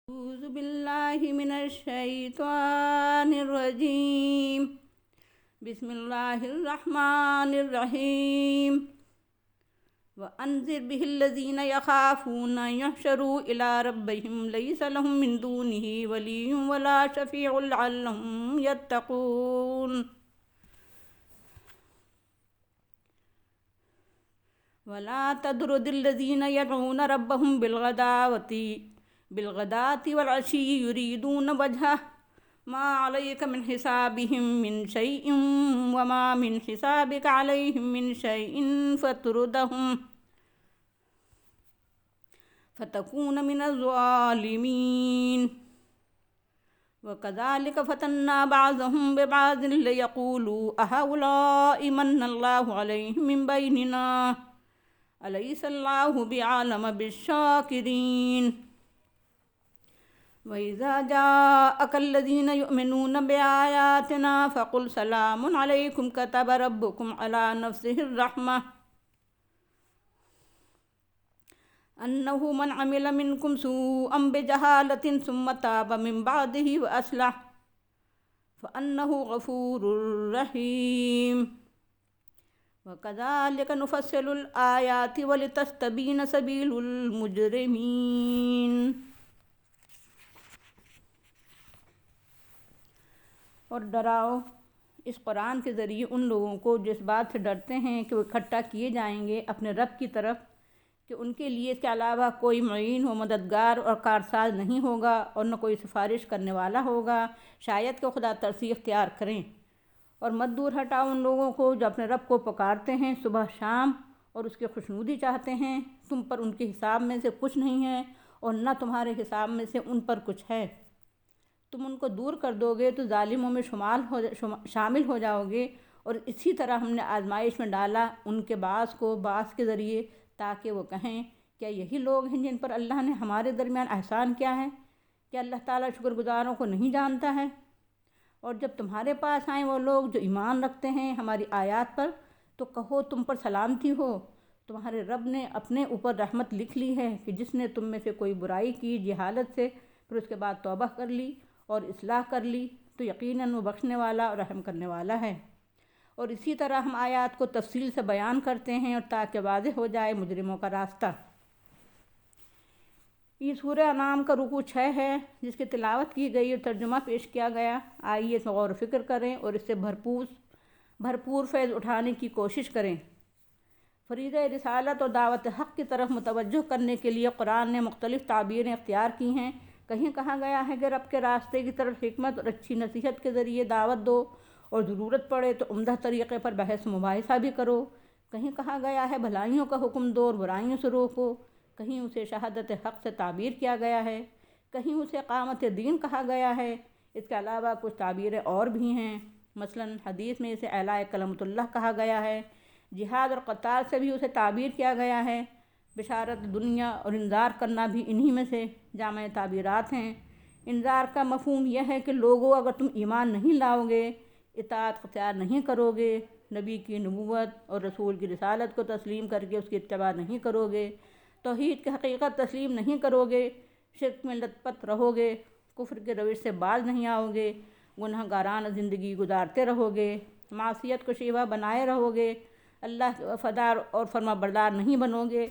أعوذ بالله من الشيطان الرجيم. بسم الله الرحمن الرحيم. وأنذر به الذين يخافون أن يحشروا إلى ربهم ليس لهم من دونه ولي ولا شفيع لعلهم يتقون. ولا تطرد الذين يدعون ربهم بالغداة والعشي يريدون وجهه ما عليك من حسابهم من شيء وما من حسابك عليهم من شيء فتردهم فتكون من الظالمين. وكذلك فتنا بعضهم ببعض ليقولوا أهؤلاء من الله عليهم من بيننا أليس الله بعالم بالشاكرين. وإذا جاءك الذين يؤمنون بآياتنا فقل سلام عليكم كتب ربكم على نفسه الرحمة أنه من عمل منكم سوءا بجهالة ثم تاب من بعده وأصلح فأنه غفور رحيم. وكذلك نفصل الآيات ولتستبين سبيل المجرمين. اور ڈراؤ اس قرآن کے ذریعے ان لوگوں کو جس بات سے ڈرتے ہیں کہ وہ اکٹھا کیے جائیں گے اپنے رب کی طرف کہ ان کے لیے اس کے علاوہ کوئی معین و مددگار اور کارساز نہیں ہوگا اور نہ کوئی سفارش کرنے والا ہوگا، شاید کہ خدا ترسی اختیار کریں. اور مت دور ہٹاؤ ان لوگوں کو جو اپنے رب کو پکارتے ہیں صبح شام اور اس کی خوشنودی چاہتے ہیں. تم پر ان کے حساب میں سے کچھ نہیں ہے اور نہ تمہارے حساب میں سے ان پر کچھ ہے. تم ان کو دور کر دو گے تو ظالموں میں شامل ہو جاؤ گے. اور اسی طرح ہم نے آزمائش میں ڈالا ان کے بعض کو بعض کے ذریعے تاکہ وہ کہیں کیا یہی لوگ ہیں جن پر اللہ نے ہمارے درمیان احسان کیا ہے؟ کیا اللہ تعالیٰ شکر گزاروں کو نہیں جانتا ہے؟ اور جب تمہارے پاس آئیں وہ لوگ جو ایمان رکھتے ہیں ہماری آیات پر تو کہو تم پر سلامتی ہو، تمہارے رب نے اپنے اوپر رحمت لکھ لی ہے کہ جس نے تم میں سے کوئی برائی کی جہالت سے پھر اس کے بعد توبہ کر لی اور اصلاح کر لی تو یقیناً وہ بخشنے والا اور رحم کرنے والا ہے. اور اسی طرح ہم آیات کو تفصیل سے بیان کرتے ہیں اور تاکہ واضح ہو جائے مجرموں کا راستہ. یہ سورہ انعام کا رکوع 6 ہے جس کی تلاوت کی گئی اور ترجمہ پیش کیا گیا. آئیے اس میں غور و فکر کریں اور اس سے بھرپور فیض اٹھانے کی کوشش کریں. فریضہ رسالت اور دعوت حق کی طرف متوجہ کرنے کے لیے قرآن نے مختلف تعبیریں اختیار کی ہیں. کہیں کہا گیا ہے کہ رب کے راستے کی طرف حکمت اور اچھی نصیحت کے ذریعے دعوت دو اور ضرورت پڑے تو عمدہ طریقے پر بحث و مباحثہ بھی کرو. کہیں کہا گیا ہے بھلائیوں کا حکم دو اور برائیوں سے روکو. کہیں اسے شہادت حق سے تعبیر کیا گیا ہے، کہیں اسے اقامت دین کہا گیا ہے. اس کے علاوہ کچھ تعبیریں اور بھی ہیں، مثلا حدیث میں اسے اعلاء کلمۃ اللہ کہا گیا ہے. جہاد اور قتال سے بھی اسے تعبیر کیا گیا ہے. بشارت دنیا اور انذار کرنا بھی انہی میں سے جامع تعبیرات ہیں. انذار کا مفہوم یہ ہے کہ لوگوں اگر تم ایمان نہیں لاؤ گے، اطاعت اختیار نہیں کرو گے، نبی کی نبوت اور رسول کی رسالت کو تسلیم کر کے اس کی اتباع نہیں کرو گے، توحید کی حقیقت تسلیم نہیں کرو گے، شرک میں لت پت رہو گے، کفر کے روش سے باز نہیں آؤ گے، گناہ گارانہ زندگی گزارتے رہو گے، معصیت کو شیوہ بنائے رہو گے، اللہ کے وفادار اور فرما بردار نہیں بنو گے،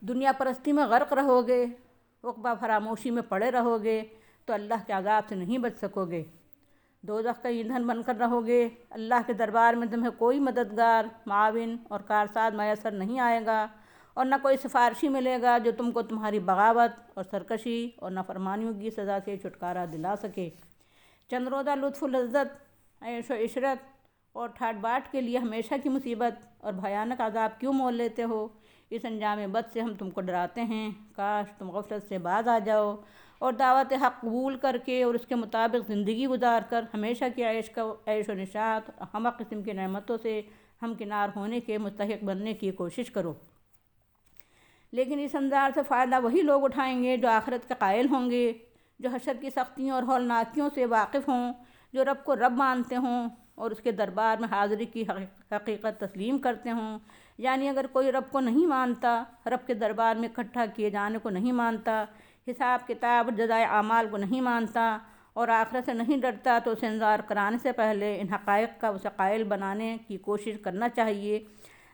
دنیا پرستی میں غرق رہو گے، عقبہ فراموشی میں پڑے رہو گے تو اللہ کے عذاب سے نہیں بچ سکو گے. دوزخ کا ایندھن بن کر رہو گے. اللہ کے دربار میں تمہیں کوئی مددگار، معاون اور کارساز میسر نہیں آئے گا اور نہ کوئی سفارشی ملے گا جو تم کو تمہاری بغاوت اور سرکشی اور نافرمانیوں کی سزا سے چھٹکارا دلا سکے. چند روزہ لطف و لذت، عیش و عشرت اور ٹھاٹ باٹ کے لیے ہمیشہ کی مصیبت اور بھیانک عذاب کیوں مول لیتے ہو؟ اس انجام بد سے ہم تم کو ڈراتے ہیں. کاش تم غفلت سے باز آ جاؤ اور دعوت حق قبول کر کے اور اس کے مطابق زندگی گزار کر ہمیشہ کی عیش و نشاط اور ہمہ قسم کی نعمتوں سے ہمکنار ہونے کے مستحق بننے کی کوشش کرو. لیکن اس انذار سے فائدہ وہی لوگ اٹھائیں گے جو آخرت کے قائل ہوں گے، جو حشر کی سختیوں اور ہولناکیوں سے واقف ہوں، جو رب کو رب مانتے ہوں اور اس کے دربار میں حاضری کی حقیقت تسلیم کرتے ہوں، یعنی اگر کوئی رب کو نہیں مانتا، رب کے دربار میں اکٹھا کیے جانے کو نہیں مانتا، حساب کتاب جزائے اعمال کو نہیں مانتا اور آخرت سے نہیں ڈرتا، تو اسے انذار کرانے سے پہلے ان حقائق کا اسے قائل بنانے کی کوشش کرنا چاہیے،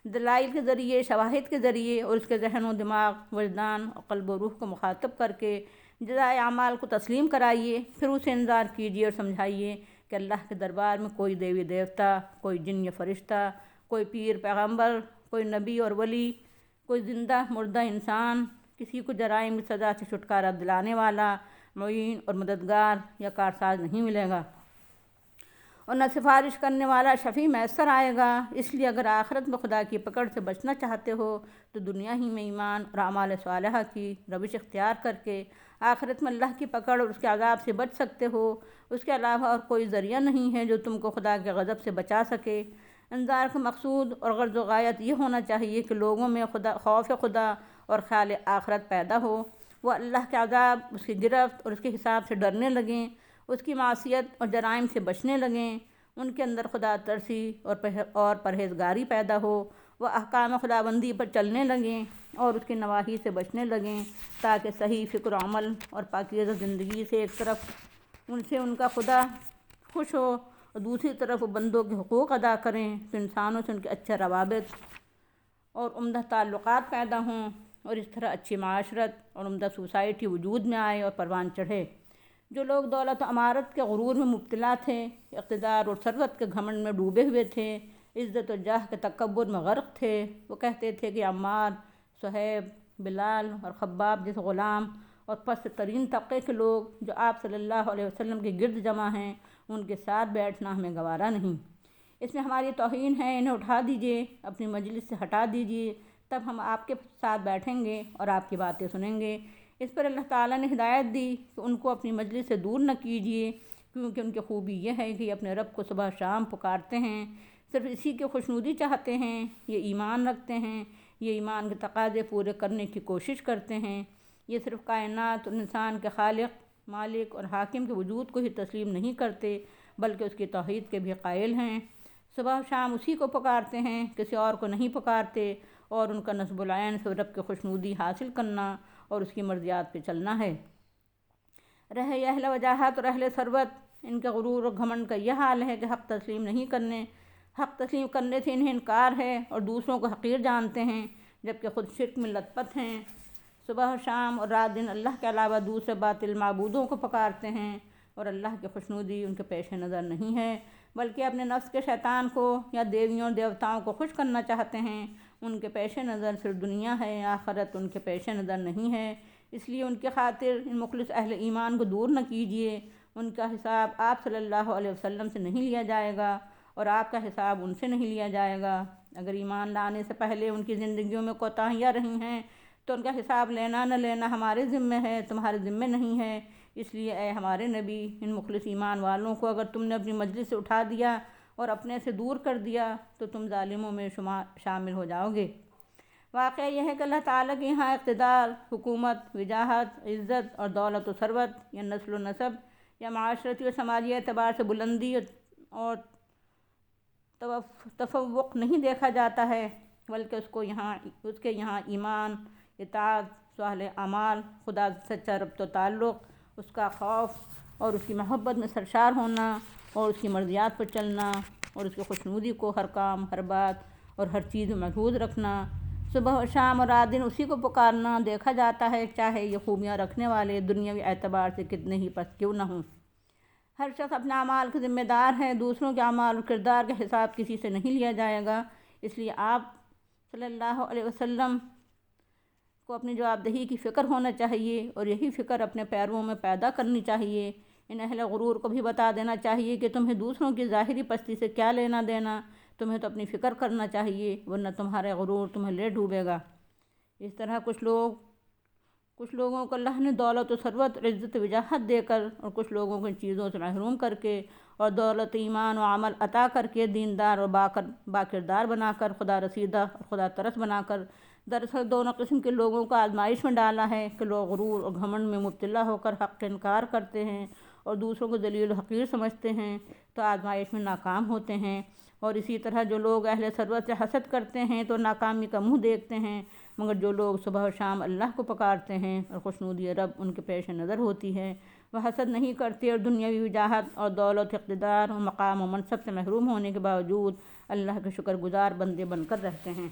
دلائل کے ذریعے، شواہد کے ذریعے، اور اس کے ذہن و دماغ، وجدان اور قلب و روح کو مخاطب کر کے جزائے اعمال کو تسلیم کرائیے۔ پھر اسے انذار کیجیے اور سمجھائیے کہ اللہ کے دربار میں کوئی دیوی دیوتا، کوئی جن یا فرشتہ، کوئی پیر پیغمبر، کوئی نبی اور ولی، کوئی زندہ مردہ انسان، کسی کو جرائم کی سزا سے چھٹکارا دلانے والا، معین اور مددگار یا کارساز نہیں ملے گا، اور نہ سفارش کرنے والا شفیع میسر آئے گا۔ اس لیے اگر آخرت میں خدا کی پکڑ سے بچنا چاہتے ہو تو دنیا ہی میں ایمان اور اعمال صالحہ کی روش اختیار کر کے آخرت میں اللہ کی پکڑ اور اس کے عذاب سے بچ سکتے ہو۔ اس کے علاوہ اور کوئی ذریعہ نہیں ہے جو تم کو خدا کے غضب سے بچا سکے۔ انذار کا مقصود اور غرض و غایت یہ ہونا چاہیے کہ لوگوں میں خوف خدا اور خیال آخرت پیدا ہو، وہ اللہ کے عذاب، اس کی گرفت اور اس کے حساب سے ڈرنے لگیں، اس کی معصیت اور جرائم سے بچنے لگیں، ان کے اندر خدا ترسی اور پرہیزگاری پیدا ہو، وہ احکام خداوندی پر چلنے لگیں اور اس کی نواہی سے بچنے لگیں، تاکہ صحیح فکر و عمل اور پاکیزہ زندگی سے ایک طرف ان کا خدا خوش ہو اور دوسری طرف وہ بندوں کے حقوق ادا کریں، تو انسانوں سے ان کے اچھے روابط اور عمدہ تعلقات پیدا ہوں، اور اس طرح اچھی معاشرت اور عمدہ سوسائٹی وجود میں آئے اور پروان چڑھے۔ جو لوگ دولت و امارت کے غرور میں مبتلا تھے، اقتدار اور ثروت کے گھمنڈ میں ڈوبے ہوئے تھے، عزت و جاہ کے تکبر میں غرق تھے، وہ کہتے تھے کہ عمار، صہیب، بلال اور خباب جیسے غلام اور پست ترین طبقے کے لوگ جو آپ صلی اللہ علیہ وسلم کے گرد جمع ہیں، ان کے ساتھ بیٹھنا ہمیں گوارا نہیں، اس میں ہماری توہین ہے، انہیں اٹھا دیجئے، اپنی مجلس سے ہٹا دیجئے، تب ہم آپ کے ساتھ بیٹھیں گے اور آپ کی باتیں سنیں گے۔ اس پر اللہ تعالیٰ نے ہدایت دی کہ ان کو اپنی مجلس سے دور نہ کیجیے، کیونکہ ان کی خوبی یہ ہے کہ یہ اپنے رب کو صبح شام پکارتے ہیں، صرف اسی کی خوشنودی چاہتے ہیں، یہ ایمان رکھتے ہیں، یہ ایمان کے تقاضے پورے کرنے کی کوشش کرتے ہیں، یہ صرف کائنات اور انسان کے خالق، مالک اور حاکم کے وجود کو ہی تسلیم نہیں کرتے بلکہ اس کی توحید کے بھی قائل ہیں، صبح شام اسی کو پکارتے ہیں، کسی اور کو نہیں پکارتے، اور ان کا نصب العین سے رب کی خوشنودی حاصل کرنا اور اس کی مرضیات پہ چلنا ہے۔ رہے اہل وجاہت اور اہل ثروت، ان کے غرور اور گھمنڈ کا یہ حال ہے کہ حق تسلیم کرنے سے انہیں انکار ہے اور دوسروں کو حقیر جانتے ہیں، جبکہ خود شرک میں لت پت ہیں، صبح شام اور رات دن اللہ کے علاوہ دوسرے باطل معبودوں کو پکارتے ہیں، اور اللہ کی خوشنودی ان کے پیش نظر نہیں ہے، بلکہ اپنے نفس کے شیطان کو یا دیویوں اور دیوتاؤں کو خوش کرنا چاہتے ہیں، ان کے پیش نظر صرف دنیا ہے، آخرت ان کے پیش نظر نہیں ہے۔ اس لیے ان کی خاطر ان مخلص اہل ایمان کو دور نہ کیجیے، ان کا حساب آپ صلی اللہ علیہ وسلم سے نہیں لیا جائے گا اور آپ کا حساب ان سے نہیں لیا جائے گا۔ اگر ایمان لانے سے پہلے ان کی زندگیوں میں کوتاہیاں رہی ہیں تو ان کا حساب لینا نہ لینا ہمارے ذمے ہے، تمہارے ذمے نہیں ہے۔ اس لیے اے ہمارے نبی، ان مخلص ایمان والوں کو اگر تم نے اپنی مجلس سے اٹھا دیا اور اپنے سے دور کر دیا تو تم ظالموں میں شامل ہو جاؤ گے۔ واقعہ یہ ہے کہ اللہ تعالیٰ کے یہاں اقتدار، حکومت، وجاہت، عزت اور دولت و ثروت یا نسل و نسب یا معاشرتی و سماجی اعتبار سے بلندی اور تفوق نہیں دیکھا جاتا ہے، بلکہ اس کے یہاں ایمان، اطاعت، صالح اعمال، خدا سے سچا ربط و تعلق، اس کا خوف اور اس کی محبت میں سرشار ہونا اور اس کی مرضیات پر چلنا اور اس کی خوشنودی کو ہر کام، ہر بات اور ہر چیز میں محفوظ رکھنا، صبح و شام اور رات دن اسی کو پکارنا دیکھا جاتا ہے، چاہے یہ خوبیاں رکھنے والے دنیاوی اعتبار سے کتنے ہی پست کیوں نہ ہوں۔ ہر شخص اپنے اعمال کا ذمہ دار ہے، دوسروں کے اعمال اور کردار کا حساب کسی سے نہیں لیا جائے گا، اس لیے آپ صلی اللہ علیہ وسلم کو اپنی جوابدہی کی فکر ہونا چاہیے اور یہی فکر اپنے پیرووں میں پیدا کرنی چاہیے۔ ان اہل غرور کو بھی بتا دینا چاہیے کہ تمہیں دوسروں کی ظاہری پستی سے کیا لینا دینا، تمہیں تو اپنی فکر کرنا چاہیے، ورنہ تمہارے غرور تمہیں لے ڈوبے گا۔ اس طرح کچھ لوگوں کو اللہ نے دولت و ثروت اور عزت و وجاہت دے کر اور کچھ لوگوں کو ان چیزوں سے محروم کر کے اور دولت، ایمان و عمل عطا کر کے دیندار اور باکردار بنا کر، خدا رسیدہ اور خدا ترس بنا کر دراصل دونوں قسم کے لوگوں کو آزمائش میں ڈالا ہے کہ لوگ غرور اور گھمنڈ میں مبتلا ہو کر حق کا انکار کرتے ہیں اور دوسروں کو ذلیل و حقیر سمجھتے ہیں تو آزمائش میں ناکام ہوتے ہیں۔ اور اسی طرح جو لوگ اہل ثروت سے حسد کرتے ہیں تو ناکامی کا منہ دیکھتے ہیں، مگر جو لوگ صبح و شام اللہ کو پکارتے ہیں اور خوشنودی رب ان کے پیش نظر ہوتی ہے، وہ حسد نہیں کرتے اور دنیاوی وجاہت اور دولت، اقتدار اور مقام و منصب سے محروم ہونے کے باوجود اللہ کے شکر گزار بندے بن کر رہتے ہیں۔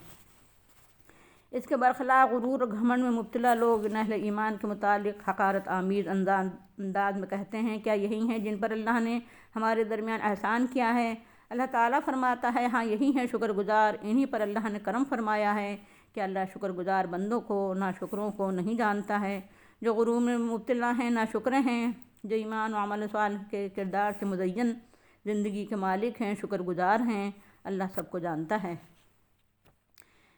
اس کے برخلاف غرور اور گھمنڈ میں مبتلا لوگ اہل ایمان کے متعلق حقارت آمیز انداز میں کہتے ہیں، کیا یہی ہیں جن پر اللہ نے ہمارے درمیان احسان کیا ہے؟ اللہ تعالیٰ فرماتا ہے، ہاں یہی ہیں شکر گزار، انہی پر اللہ نے کرم فرمایا ہے کہ اللہ شکر گزار بندوں کو، ناشکروں کو نہیں جانتا ہے۔ جو غرور میں مبتلا ہیں ناشکر ہیں، جو ایمان و عمل صالح کے کردار سے مزین زندگی کے مالک ہیں، شکر گزار ہیں، اللہ سب کو جانتا ہے۔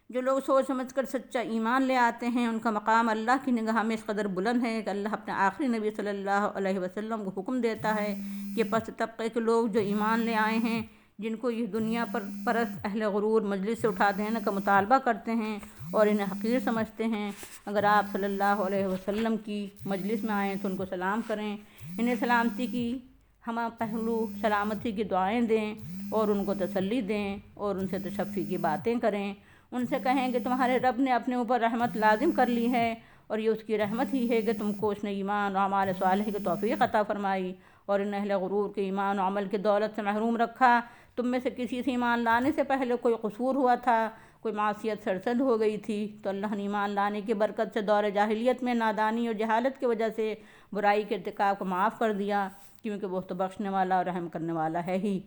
جو لوگ سوچ سمجھ کر سچا ایمان لے آتے ہیں، ان کا مقام اللہ کی نگاہ میں اس قدر بلند ہے کہ اللہ اپنے آخری نبی صلی اللہ علیہ وسلم کو حکم دیتا ہے کہ پس طبقے کے لوگ جو ایمان لے آئے ہیں، جن کو یہ دنیا پر پرست اہل غرور مجلس سے اٹھا دینے کا مطالبہ کرتے ہیں اور انہیں حقیر سمجھتے ہیں، اگر آپ صلی اللہ علیہ وسلم کی مجلس میں آئیں تو ان کو سلام کریں، انہیں سلامتی کی ہم پہلو سلامتی کی دعائیں دیں اور ان کو تسلی دیں اور ان سے تشفی کی باتیں کریں۔ ان سے کہیں کہ تمہارے رب نے اپنے اوپر رحمت لازم کر لی ہے اور یہ اس کی رحمت ہی ہے کہ تم کو اس نے ایمان و اعمال صالح کی توفیق عطا فرمائی اور ان اہل غرور کے ایمان و عمل کی دولت سے محروم رکھا۔ تم میں سے کسی سے ایمان لانے سے پہلے کوئی قصور ہوا تھا، کوئی معصیت سرزد ہو گئی تھی، تو اللہ نے ایمان لانے کی برکت سے دور جاہلیت میں نادانی اور جہالت کی وجہ سے برائی کے ارتکاب کو معاف کر دیا، کیونکہ وہ تو بخشنے والا اور رحم کرنے والا ہے ہی،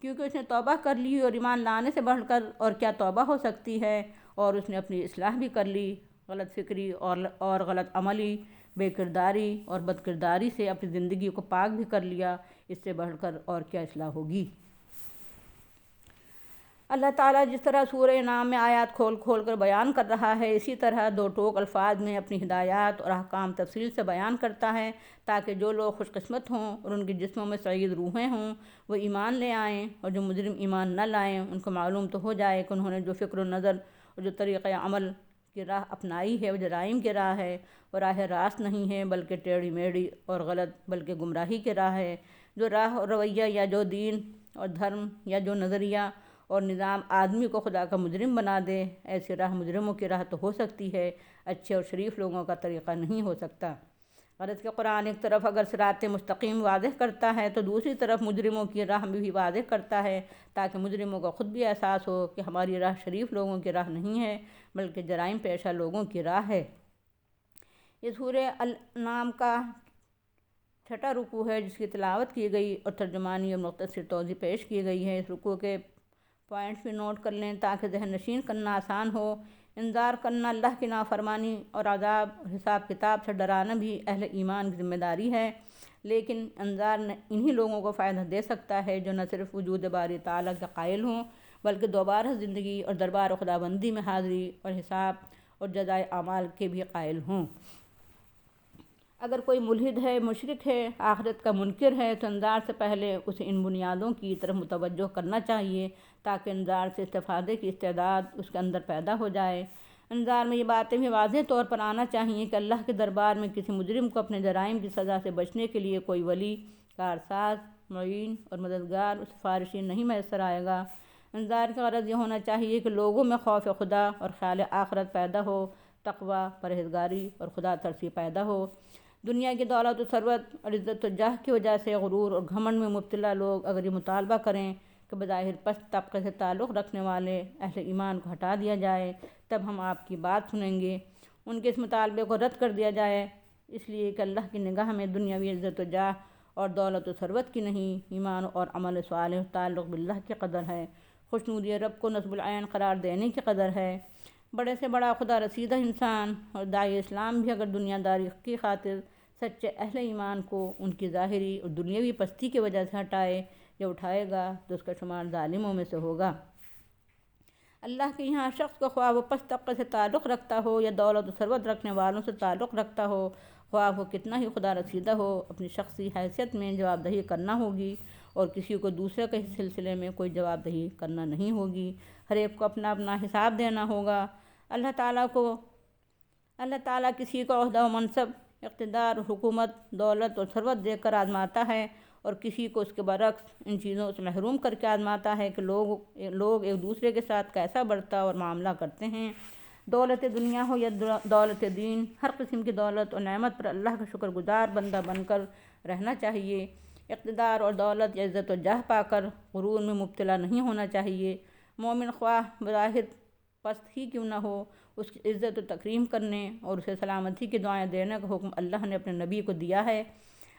کیونکہ اس نے توبہ کر لی اور ایمان لانے سے بڑھ کر اور کیا توبہ ہو سکتی ہے، اور اس نے اپنی اصلاح بھی کر لی، غلط فکری اور غلط عملی، بے کرداری اور بد کرداری سے اپنی زندگی کو پاک بھی کر لیا، اس سے بڑھ کر اور کیا اصلاح ہوگی۔ اللہ تعالیٰ جس طرح سورہ انعام میں آیات کھول کھول کر بیان کر رہا ہے، اسی طرح دو ٹوک الفاظ میں اپنی ہدایات اور احکام تفصیل سے بیان کرتا ہے تاکہ جو لوگ خوش قسمت ہوں اور ان کے جسموں میں سعید روحیں ہوں وہ ایمان لے آئیں، اور جو مجرم ایمان نہ لائیں ان کو معلوم تو ہو جائے کہ انہوں نے جو فکر و نظر اور جو طریقۂ عمل کی راہ اپنائی ہے وہ جرائم کی راہ ہے اور راہ راست نہیں ہے، بلکہ ٹیڑھی میڑھی اور غلط بلکہ گمراہی کی راہ ہے۔ جو راہ اور رویہ یا جو دین اور دھرم یا جو نظریہ اور نظام آدمی کو خدا کا مجرم بنا دے، ایسی راہ مجرموں کی راہ تو ہو سکتی ہے، اچھے اور شریف لوگوں کا طریقہ نہیں ہو سکتا۔ غرض کہ قرآن ایک طرف اگر صراط مستقیم واضح کرتا ہے تو دوسری طرف مجرموں کی راہ بھی واضح کرتا ہے تاکہ مجرموں کو خود بھی احساس ہو کہ ہماری راہ شریف لوگوں کی راہ نہیں ہے بلکہ جرائم پیشہ لوگوں کی راہ ہے۔ یہ سورہ الانعام کا 6واں رکوع ہے جس کی تلاوت کی گئی اور ترجمانی اور مختصر توضیح پیش کی گئی ہے۔ اس رکوع کے پوائنٹس بھی نوٹ کر لیں تاکہ ذہن نشین کرنا آسان ہو۔ انذار کرنا اللہ کی نافرمانی اور عذاب اور حساب کتاب سے ڈرانا بھی اہل ایمان کی ذمہ داری ہے، لیکن انذار انہی لوگوں کو فائدہ دے سکتا ہے جو نہ صرف وجود باری تعالیٰ کے قائل ہوں بلکہ دوبارہ زندگی اور دربار خدا بندی میں حاضری اور حساب اور جزائے اعمال کے بھی قائل ہوں۔ اگر کوئی ملحد ہے، مشرک ہے، آخرت کا منکر ہے تو انذار سے پہلے اسے ان بنیادوں کی طرف متوجہ کرنا چاہیے تاکہ انذار سے استفادے کی استعداد اس کے اندر پیدا ہو جائے۔ انذار میں یہ باتیں بھی واضح طور پر آنا چاہیے کہ اللہ کے دربار میں کسی مجرم کو اپنے جرائم کی سزا سے بچنے کے لیے کوئی ولی، کارساز، معین اور مددگار اور سفارشی نہیں میسر آئے گا۔ انذار کا غرض یہ ہونا چاہیے کہ لوگوں میں خوف خدا اور خیال آخرت پیدا ہو، تقویٰ، پرہیزگاری اور خدا ترسی پیدا ہو۔ دنیا کی دولت و ثروت اور عزت و جاہ کی وجہ سے غرور اور گھمنڈ میں مبتلا لوگ اگر یہ مطالبہ کریں کہ بظاہر پست طبقے سے تعلق رکھنے والے اہل ایمان کو ہٹا دیا جائے تب ہم آپ کی بات سنیں گے، ان کے اس مطالبے کو رد کر دیا جائے، اس لیے کہ اللہ کی نگاہ میں دنیاوی عزت و جاہ اور دولت و ثروت کی نہیں، ایمان اور عمل صالح تعلق باللہ کی قدر ہے، خوشنودی رب کو نصب العین قرار دینے کی قدر ہے۔ بڑے سے بڑا خدا رسیدہ انسان اور داعی اسلام بھی اگر دنیا داری کی خاطر سچے اہل ایمان کو ان کی ظاہری اور دنیاوی پستی کی وجہ سے ہٹائے یا اٹھائے گا تو اس کا شمار ظالموں میں سے ہوگا۔ اللہ کے یہاں شخص کو خواہ وہ پست طبقے سے تعلق رکھتا ہو یا دولت و ثروت رکھنے والوں سے تعلق رکھتا ہو، خواہ وہ کتنا ہی خدا رسیدہ ہو، اپنی شخصی حیثیت میں جواب دہی کرنا ہوگی اور کسی کو دوسرے کے سلسلے میں کوئی جواب دہی کرنا نہیں ہوگی، ہر ایک کو اپنا اپنا حساب دینا ہوگا۔ اللہ تعالیٰ کسی کو عہدہ و منصب اقتدار، حکومت، دولت اور ثروت دے کر آزماتا ہے، اور کسی کو اس کے برعکس ان چیزوں سے محروم کر کے آزماتا ہے کہ لوگ ایک دوسرے کے ساتھ کیسا برتاؤ اور معاملہ کرتے ہیں۔ دولت دنیا ہو یا دولت دین، ہر قسم کی دولت اور نعمت پر اللہ کا شکر گزار بندہ بن کر رہنا چاہیے۔ اقتدار اور دولت یا عزت و جاہ پا کر غرور میں مبتلا نہیں ہونا چاہیے۔ مومن خواہ بظاہر پست ہی کیوں نہ ہو، اس کی عزت و تکریم کرنے اور اسے سلامتی کی دعائیں دینے کا حکم اللہ نے اپنے نبی کو دیا ہے۔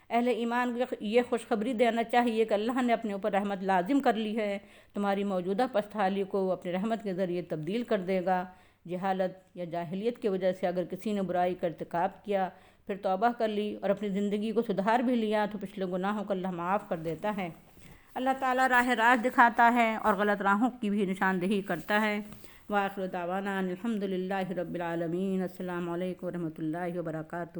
اہل ایمان کو یہ خوشخبری دینا چاہیے کہ اللہ نے اپنے اوپر رحمت لازم کر لی ہے، تمہاری موجودہ پست حالی کو وہ اپنی رحمت کے ذریعے تبدیل کر دے گا۔ جہالت یا جاہلیت کی وجہ سے اگر کسی نے برائی کا ارتکاب کیا، پھر توبہ کر لی اور اپنی زندگی کو سدھار بھی لیا، تو پچھلے گناہوں کو اللہ معاف کر دیتا ہے۔ اللہ تعالیٰ راہ راست دکھاتا ہے اور غلط راہوں کی بھی نشاندہی کرتا ہے۔ وآخر دعوانا الحمد للہ رب العالمین۔ السلام علیکم ورحمۃ اللہ وبرکاتہ۔